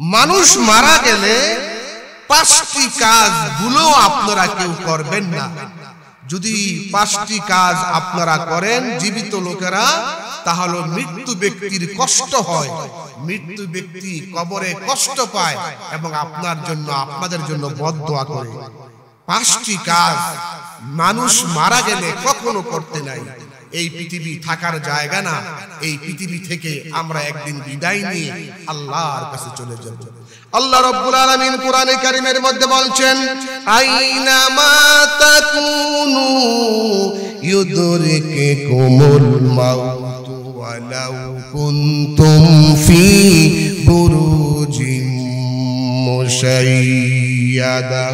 মানুষ মারা গেলে পাঁচটি কাজগুলো আপনারা কেউ করবেন না। যদি পাঁচটি কাজ আপনারা করেন জীবিত লোকেরা, তাহলে মৃত্যু ব্যক্তির কষ্ট হয়, মৃত্যু ব্যক্তি কবরে কষ্ট পায় এবং আপনার জন্য আপনাদের জন্য বদদোয়া করে। পাঁচটি কাজ মানুষ মারা গেলে কখনো করতে নাই। এই পৃথিবী থাকার জায়গা না, এই পৃথিবী থেকে আমরা একদিন বিদায় নিয়ে আল্লাহর কাছে চলে যাব। আল্লাহ রাব্বুল আলামিন কোরআনে কারীমের মধ্যে বলছেন, আইনামা তাকুনু ইউদরিকুমুল মাউত ওয়ালাউ কুনতুম ফি বুরুজিম মুশাইয়াদা।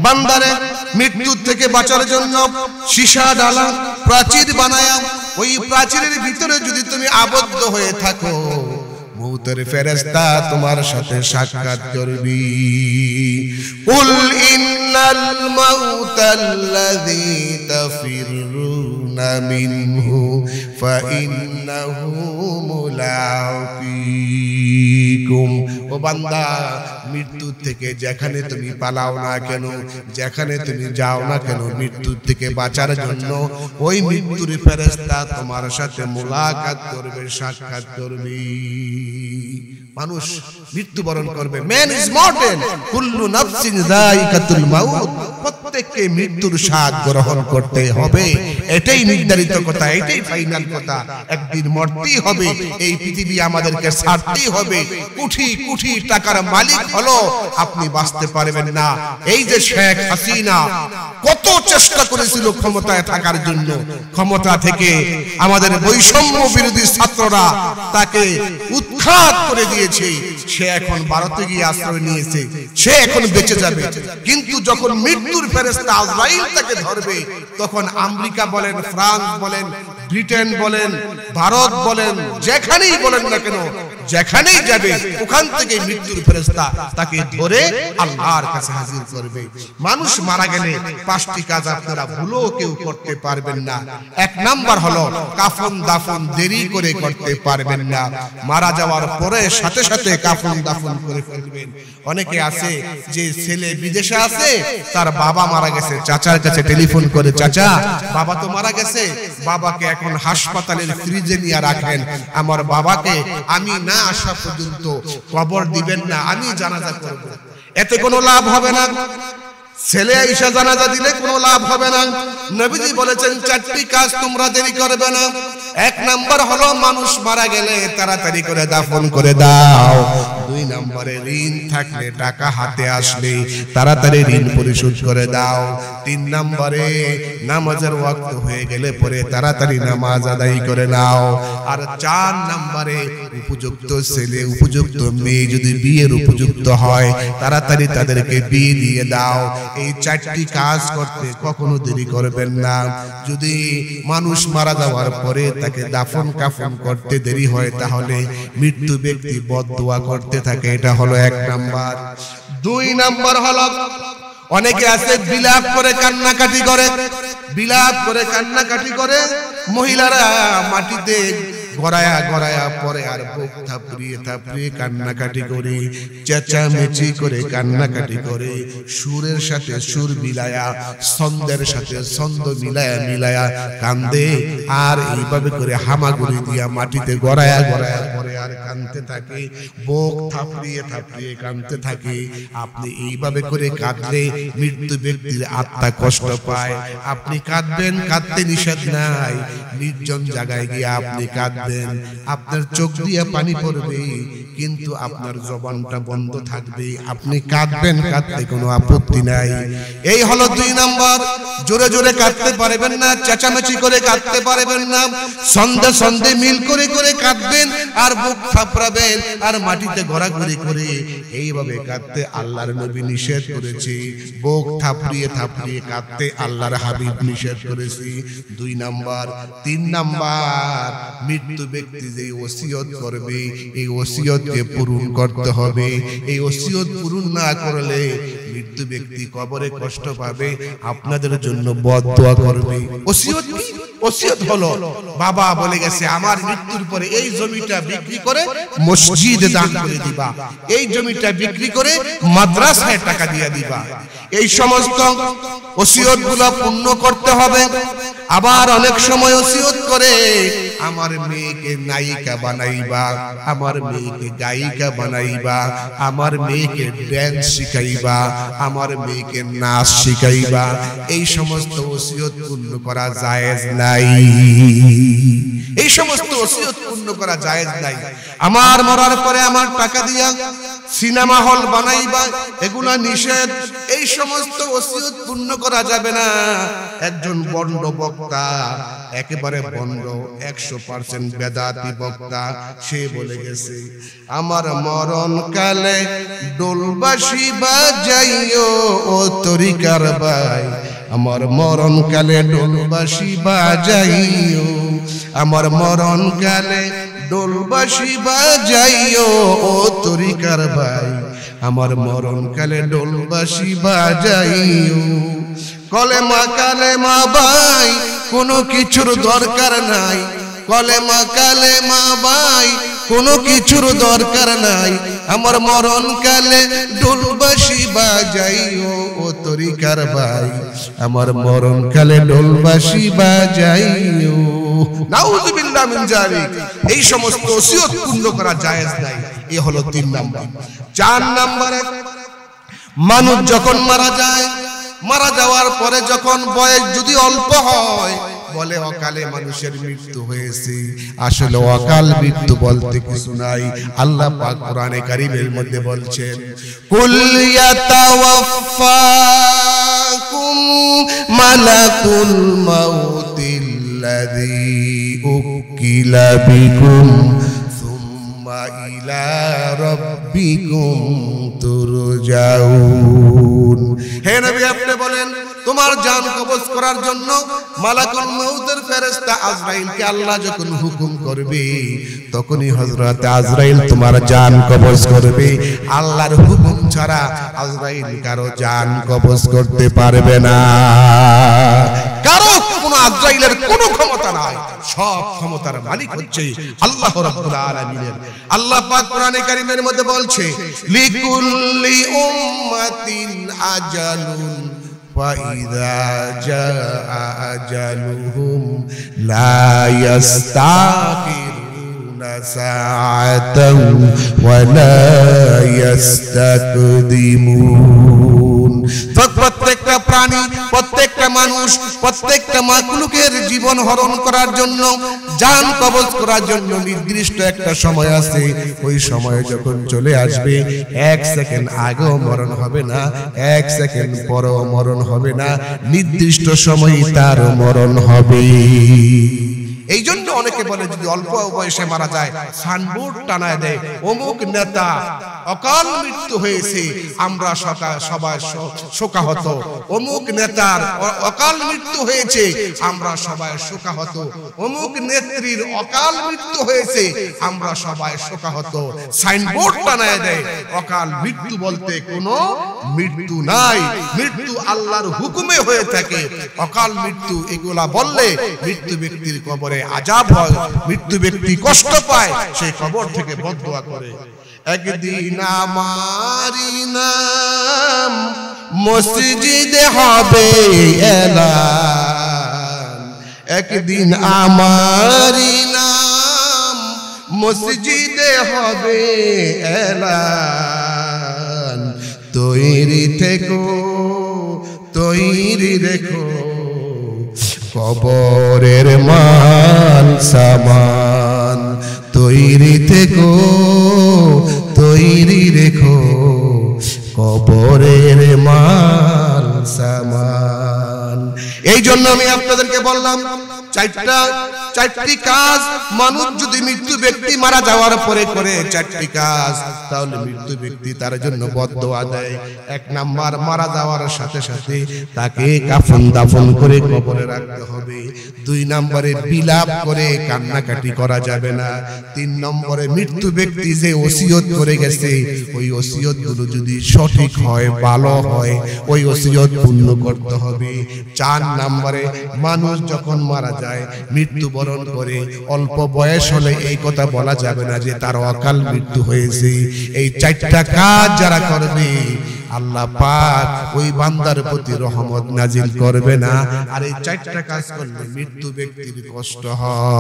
বান্দারে, মৃত্যু থেকে বাঁচার জন্য সীসা ডালা প্রাচীর বানায়া, ওই প্রাচীরের ভিতরে যদি তুমি আবদ্ধ হয়ে থাকো, মউতের ফেরেশতা তোমার সাথে সাক্ষাৎ করবে। কুল ইন্নাল মাউতাল্লাযী তাফিরুনা মিনহু ফাইন্নাহু মুলাকিকুম। ও বান্দা, মৃত্যু থেকে যেখানে তুমি পালাও না কেন, যেখানে তুমি যাও না কেন, মৃত্যু থেকে বাঁচার জন্য ওই মৃত্যুর ফেরেশতা তোমার সাথে মুলাকাত করবে, সাক্ষাৎ করবে। মানুষ মৃত্যুবরণ করবে। ম্যান ইজ মর্টেল, কুল্লু নাফসিন যায়িকাতুল মাউত। প্রত্যেককে মৃত্যুর স্বাদ গ্রহণ করতে হবে, এটাই নির্ধারিত কথা, এটাই ফাইনাল কথা। একদিন মরতেই হবে, এই পৃথিবী আমাদেরকে ছাড়তেই হবে। কোটি কোটি টাকার মালিক হলো, আপনি বাঁচতে পারবেন না। এই যে শেখ হাসিনা কত চেষ্টা করেছিল ক্ষমতায় থাকার জন্য, ক্ষমতা থেকে আমাদের বৈষম্য বিরোধী ছাত্ররা তাকে উৎখাত করে দিয়েছে। সে এখন ভারতে গিয়ে আশ্রয় নিয়েছে, সে এখন বেঁচে যাবে। কিন্তু যখন মৃত্যুর ফেরেশতা আজরাইল তাকে ধরবে, তখন আমেরিকা বলেন, ফ্রান্স বলেন, ব্রিটেন বলেন, ভারত বলেন, যেখানেই বলেন না কেন, যেখানেই যাবে ওখান থেকে মৃত্যুর ফেরেশতা তাকে ধরে আল্লাহর কাছে হাজির করবে। মানুষ মারা গেলে পাঁচটি কাজ আপনারা ভুলেও কেউ করতে পারবেন না। এক নাম্বার হলো কাফন দাফন দেরি করে করতে পারবেন না। মারা যাওয়ার পরে সাথে সাথে কাফন দাফন করে ফেলবেন। অনেকে আছে যে ছেলে বিদেশে আছে, তার বাবা মারা গেছে, চাচার কাছে টেলিফোন করে, চাচা বাবা তো মারা গেছে, বাবাকে এখন হাসপাতালের ফ্রিজে নিয়ে রাখেন, আমার বাবাকে আমি না আসা পর্যন্ত কবর দিবেন না, আমি জানাজা করব। এতে কোনো লাভ হবে না। ছেলে আয়েশা জানাজা দিলে কোনো লাভ হবে না। নবীজি বলেছেন চারটি কাজ তোমরা দেরি করবে না। এক নাম্বার হলো মানুষ মারা গেলে তাড়াতাড়ি করে দাফন করে দাও। দুই নম্বরে ঋণ থাকলে, টাকা হাতে আসলে তাড়াতাড়ি ঋণ পরিশোধ করে দাও। তিন নম্বরে নামাজের ওয়াক্ত হয়ে গেলে পরে তাড়াতাড়ি নামাজ আদায় করে নাও। আর চার নম্বরে উপযুক্ত ছেলে উপযুক্ত মেয়ে যদি বিয়ের উপযুক্ত হয়, তাড়াতাড়ি তাদেরকে বিয়ে দিয়ে দাও। এই চারটি কাজ করতে কখনো দেরি করবেন না। যদি মানুষ মারা যাওয়ার পরে তাকে দাফন কাফন করতে দেরি হয়, তাহলে মৃত্যু ব্যক্তি বদদোয়া করতে থাকে। এটা হলো এক নাম্বার। দুই নাম্বার হলো অনেকে আছে বিলাপ করে কান্নাকাটি করে, বিলাপ করে কান্নাকাটি করে। মহিলারা মাটিতে গড়ায়া গড়ায়া পরে আর বুক থাপড়িয়ে থাপড়িয়ে কান্নাকাটি করে, চেঁচামেচি করে কান্নাকাটি করে, সুরের সাথে সুর মিলায়া, ছন্দের সাথে ছন্দ মিলায়া মিলায়া কান্দে। আর এইভাবে করে হামাগুড়ি দিয়া মাটিতে গড়ায়া গড়ায়া পরে আর কাঁদতে থাকে, বুক থাপড়িয়ে থাপড়িয়ে কাঁদতে থাকে। আপনি এইভাবে করে কাঁদলে মৃত্যু ব্যক্তির আত্মা কষ্ট পায়। আপনি কাঁদবেন, কাঁদতে নিষেধ নাই। নির্জন জায়গায় গিয়ে আপনি কাঁদবেন, আপনার চোখ দিয়ে পানি পড়বে, কিন্তু আপনার জবানটা বন্ধ থাকবে। আপনি কাঁদবেন, কাঁদতে কোনো আপত্তি নাই। এই হলো দুই নাম্বার। জোরে জোরে কাঁদতে পারবেন না, চেঁচামেচি করে কাঁদতে পারবেন না। সন্ধে সন্ধে মিল করে করে কাঁদবেন, আর বুক থাপড়াবেন, আর মাটিতে ঘোরাঘুরি করে এইভাবে কাঁদতে আল্লাহর নবী নিষেধ করেছে। বুক থাপড়িয়ে থাপড়িয়ে কাঁদতে আল্লাহর হাবিব নিষেধ করেছে। দুই নাম্বার। তিন নাম্বার, মৃত্যু ব্যক্তি যে ওসিয়ত করবে, এই ওসিয়তকে পূরণ করতে হবে। এই ওসিয়ত পূরণ না করলে মৃত্যু ব্যক্তি কবরে কষ্ট পাবে, আপনাদের জন্য বদদোয়া করবে। ওসিয়ত কি? ওসিয়ত হলো বাবা বলে গেছে আমার মৃত্যুর পরে এই জমিটা বিক্রি করে মসজিদে দান করে দিবা, এই জমিটা বিক্রি করে মাদ্রাসায় টাকা দিয়ে দিবা। এই সমস্ত ওসিয়তগুলো পূর্ণ করতে হবে। আবার অনেক সময় ওসিয়ত করে আমার মেয়েকে নায়িকা বানাইবা, আমার মেয়েকে গায়িকা বানাইবা, আমার মেয়েকে ড্যান্স শিখাইবা, আমার মেয়েকে নাচ শিখাইবা। এই সমস্ত ওসিয়ত পূর্ণ করা জায়েজ নাই, এই সমস্ত ওসিয়ত পূর্ণ করা জায়েজ নাই। আমার মরার পরে আমার টাকা দিয়া সিনেমা হল বানাইবা, এগুলা নিষেধ। এই সমস্ত ওসিয়ত পূর্ণ করা যাবে না। একজন বন্ড বক্তা, একেবারে বন্ড, 100% বেদাতি বক্তা, সে বলে গেছে আমার মরণ কালে ডোলবাসি বাজাইও ও তরিকার ভাই, আমার মরণ কালে ডোলবাসি বাজাইও, আমার মরণ কালে ডোলবাসি বাজাইও ও তরিকার ভাই, আমার মরণ কালে ডোলবাসি বাজাইও। কলেমা কালেমা ভাই কোনো কিছুর দরকার নাই, কলেমা কালেমা ভাই কোনো কিছুর দরকার নাই, আমার মরণ কালে ডোলবাসি বাজাইও ও তরিকার ভাই, আমার মরণ কালে ডোলবাসি বাজাইও। নাউযুবিল্লাহ মিন যালিক। এই সমস্ত ওসিয়ত পূর্ণ করা জায়েজ নাই। এ হলো 3 নাম্বার। 4 নম্বরে মানুষ যখন মারা যায়, মারা যাওয়ার পরে যখন বয়স যদি অল্প হয়, বলে অকালে মানুষের মৃত্যু হয়েছে। আসলে অকাল মৃত্যু বলতে কিছু নাই। আল্লাহ পাক কোরআনে কারীমের মধ্যে বলছেন কুল ইয়াতাওয়াফফাকুম মালাকুল মাউতিল্লাযী উকিলা বিকুম সুম্মা ইলা রাব্বিকুম তুরজাউন। হে নবী, আপনি বলেন তোমার জান কবজ করার জন্য মালাকুল মউতের ফেরেশতা আজরাইলকে আল্লাহ যখন হুকুম করবে, তখনই হযরত আজরাইল তোমার জান কবজ করবে। আল্লাহর হুকুম ছাড়া আজরাইল কারো জান কবজ করতে পারবে না। কারো কোনো আজরাইলের কোনো ক্ষমতা নাই। সব ক্ষমতার মালিক হচ্ছে আল্লাহ রাব্বুল আলামিনের। আল্লাহ পাক কোরআনে কারীমের মধ্যে বলছে লিকুল্লি উম্মাতিন আজালুন فَإِذَا جَاءَ أَجَلُهُمْ لَا يَسْتَأْخِرُونَ سَاعَةً وَلَا يَسْتَقْدِمُونَ। প্রত্যেকটা প্রাণী, প্রত্যেকটা মানুষ, প্রত্যেকটা মাখলুকের জীবন হরণ করার জন্য, জান কবজ করার জন্য নির্দিষ্ট একটা সময় আছে। ওই সময় যখন চলে আসবে, 1 সেকেন্ড আগেও মরণ হবে না, 1 সেকেন্ড পরেও মরণ হবে না, নির্দিষ্ট সময়ই তার মরণ হবে। এই জন্য অনেকে বলে যদি অল্প বয়সে মারা যায় সানবোর্ড টানায় দেয়, অমুক নেতা অকাল মৃত্যু হয়েছে, আমরা সবাই শোকাহত। অমুক নেতার অকাল মৃত্যু হয়েছে, আমরা সবাই শোকাহত। অমুক নেত্রীর অকাল মৃত্যু হয়েছে, আমরা সবাই শোকাহত। সাইনবোর্ড টানায় দেয়। অকাল মৃত্যু বলতে কোনো মৃত্যু নাই, মৃত্যু আল্লাহর হুকুমে হয়ে থাকে। অকাল মৃত্যু এগুলা বললে মৃত্যু ব্যক্তির কবরে আযাব হয়, মৃত্যু ব্যক্তি কষ্ট পায়, সেই কবর থেকে বদদুয়া করে। একদিন আমারি নাম মসজিদে হবে এলান, একদিন আমারি নাম মসজিদে হবে এলান। তৈরি থেকো, তৈরি রেখো কবরের মান সামান। তৈরি থেকো, তৈরি রেখো কবরের মান সামান। এই জন্য আমি আপনাদেরকে বললাম চারটি কাজ মানুষ যদি মৃত্যু ব্যক্তি মারা যাওয়ার পরে করে, 4টি কাজ, তাহলে মৃত্যু ব্যক্তি তার জন্য বদদুয়া দেয়। 1 নাম্বার, মারা যাওয়ার সাথে সাথে তাকে কাফন দাফন করে কবরে রাখতে হবে। 2 নম্বরে বিলাপ করে কান্নাকাটি করা যাবে না। 3 নম্বরে মৃত্যু ব্যক্তি যে ওসিয়ত করে গেছে, ওই ওসিয়তগুলো যদি সঠিক হয়, ভালো হয়, ওই ওসিয়ত পূর্ণ করতে হবে। 4 নম্বরে মানুষ যখন মারা যায়, মৃত্যুবরণ করে, অল্প বয়স হলে এই কথা বলা যাবে না যে তার অকাল মৃত্যু হয়েছে। এই চারটা কাজ যারা করবে আল্লাহ পাক ওই বান্দার প্রতি রহমত নাজিল করবে না। আর এই চারটা কাজ করলে মৃত্যু ব্যক্তির কষ্ট হয়।